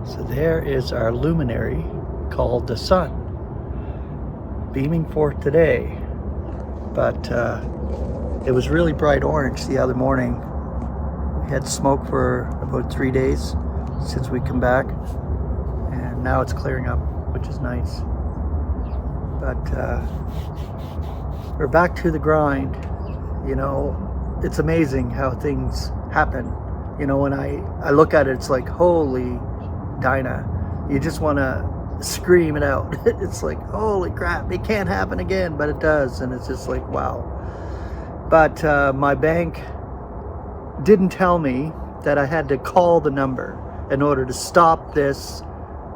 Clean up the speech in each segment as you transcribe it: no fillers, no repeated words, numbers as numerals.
So there is our luminary called the sun, beaming forth today. But it was really bright orange the other morning. We had smoke for about 3 days since we come back, and now it's clearing up, which is nice. But we're back to the grind. You know, it's amazing how things happen. You know, when I look at it, it's like, holy Dinah, you just want to scream it out. It's like, holy crap, it can't happen again, but it does. And it's just like, wow. But my bank didn't tell me that I had to call the number in order to stop this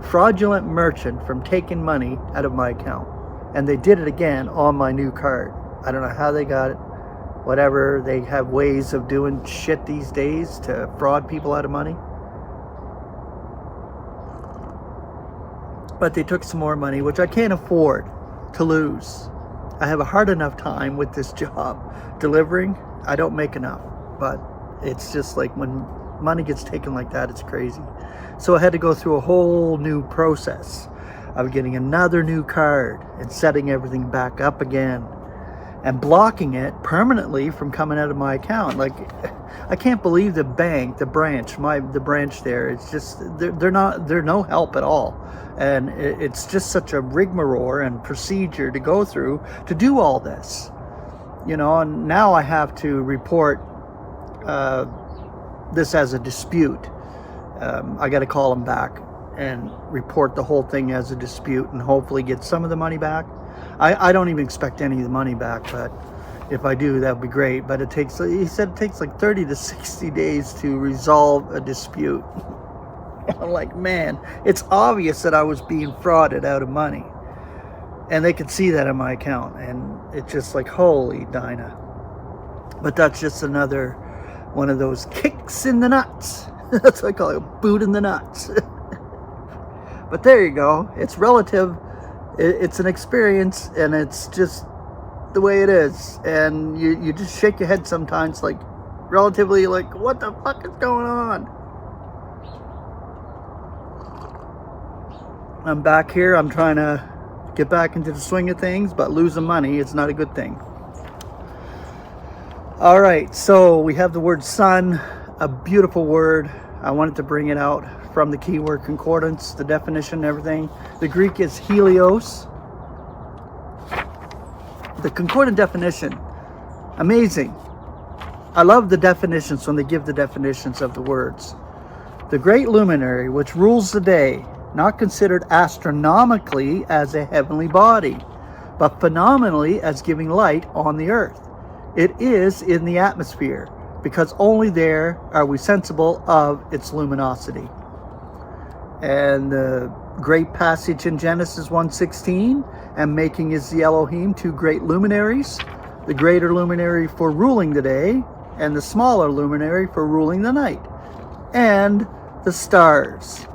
fraudulent merchant from taking money out of my account. And they did it again on my new card. I don't know how they got it. Whatever, they have ways of doing shit these days to fraud people out of money. But they took some more money, which I can't afford to lose. I have a hard enough time with this job delivering. I don't make enough, but it's just like when money gets taken like that, it's crazy. So I had to go through a whole new process of getting another new card and setting everything back up again and blocking it permanently from coming out of my account. Like, I can't believe the bank, the branch there, it's just, they're no help at all. And it's just such a rigmarole and procedure to go through to do all this. You know, and now I have to report this as a dispute. I got to call them back and report the whole thing as a dispute and hopefully get some of the money back. I don't even expect any of the money back, but if I do, that would be great. But it takes, he said it takes like 30 to 60 days to resolve a dispute. I'm like, man, it's obvious that I was being frauded out of money. And they could see that in my account. And it's just like, holy Dinah. But that's just another one of those kicks in the nuts. That's what I call it, a boot in the nuts. But there you go. It's relative. It's an experience, and it's just the way it is. And you just shake your head sometimes, like, relatively, like, what the fuck is going on? I'm back here. I'm trying to get back into the swing of things, but losing money is not a good thing. All right, so we have the word sun, a beautiful word. I wanted to bring it out from the keyword concordance, the definition and everything. The Greek is helios. The concordant definition, amazing. I love the definitions when they give the definitions of the words. The great luminary which rules the day, not considered astronomically as a heavenly body, but phenomenally as giving light on the earth. It is in the atmosphere, because only there are we sensible of its luminosity. And the great passage in Genesis 1:16, and making is the Elohim two great luminaries, the greater luminary for ruling the day, and the smaller luminary for ruling the night, and the stars.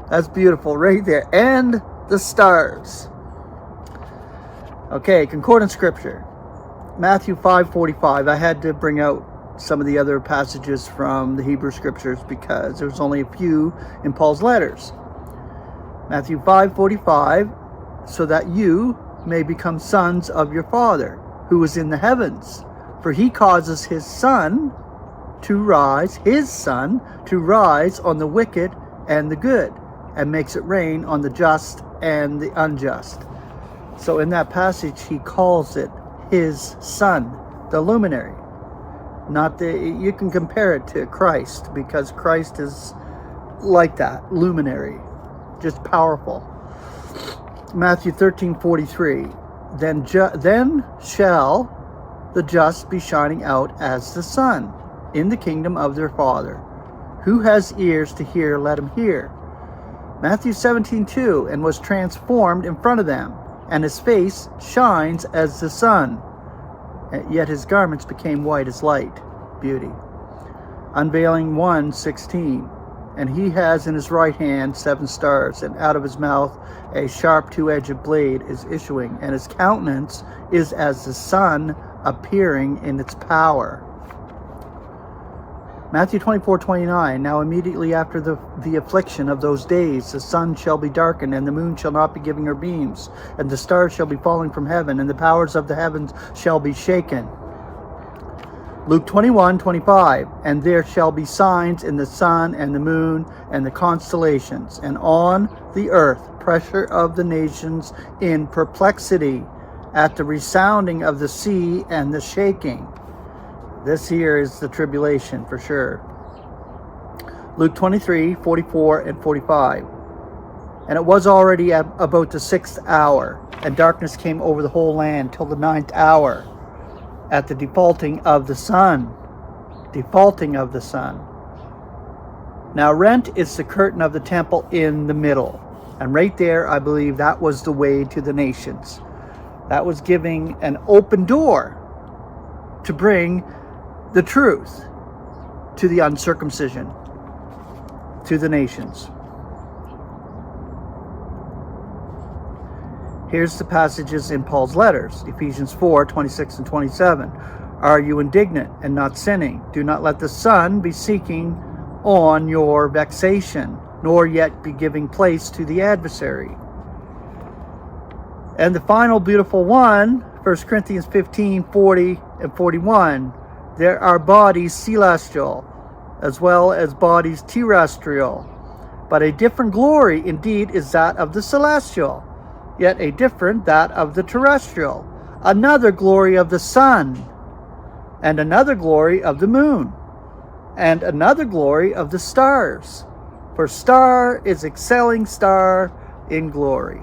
That's beautiful right there. And the stars. Okay, concordant scripture. Matthew 5:45. I had to bring out some of the other passages from the Hebrew scriptures because there's only a few in Paul's letters. Matthew 5:45, so that you may become sons of your Father who is in the heavens, for he causes his sun to rise on the wicked and the good, and makes it rain on the just and the unjust. So in that passage he calls it his sun, the luminary. You can compare it to Christ, because Christ is like that, luminary, just powerful. Matthew 13:43, then shall the just be shining out as the sun in the kingdom of their Father. Who has ears to hear, let him hear. Matthew 17:2, and was transformed in front of them, and his face shines as the sun, yet his garments became white as light. Beauty. Unveiling 1:16, and he has in his right hand 7 stars, and out of his mouth a sharp 2-edged blade is issuing, and his countenance is as the sun appearing in its power. Matthew 24:29. Now immediately after the affliction of those days, the sun shall be darkened, and the moon shall not be giving her beams, and the stars shall be falling from heaven, and the powers of the heavens shall be shaken. Luke 21:25. And there shall be signs in the sun and the moon and the constellations, and on the earth pressure of the nations in perplexity, at the resounding of the sea and the shaking. This here is the tribulation for sure. Luke 23:44 and 45. And it was already about the 6th hour, and darkness came over the whole land till the 9th hour, at the defaulting of the sun. Defaulting of the sun. Now rent is the curtain of the temple in the middle. And right there, I believe that was the way to the nations. That was giving an open door to bring the truth to the uncircumcision, to the nations. Here's the passages in Paul's letters. Ephesians 4:26 and 27. Are you indignant and not sinning? Do not let the sun be seeking on your vexation, nor yet be giving place to the adversary. And the final beautiful one, 1 Corinthians 15:40 and 41. There are bodies celestial, as well as bodies terrestrial, but a different glory indeed is that of the celestial, yet a different that of the terrestrial. Another glory of the sun, and another glory of the moon, and another glory of the stars. For star is excelling star in glory.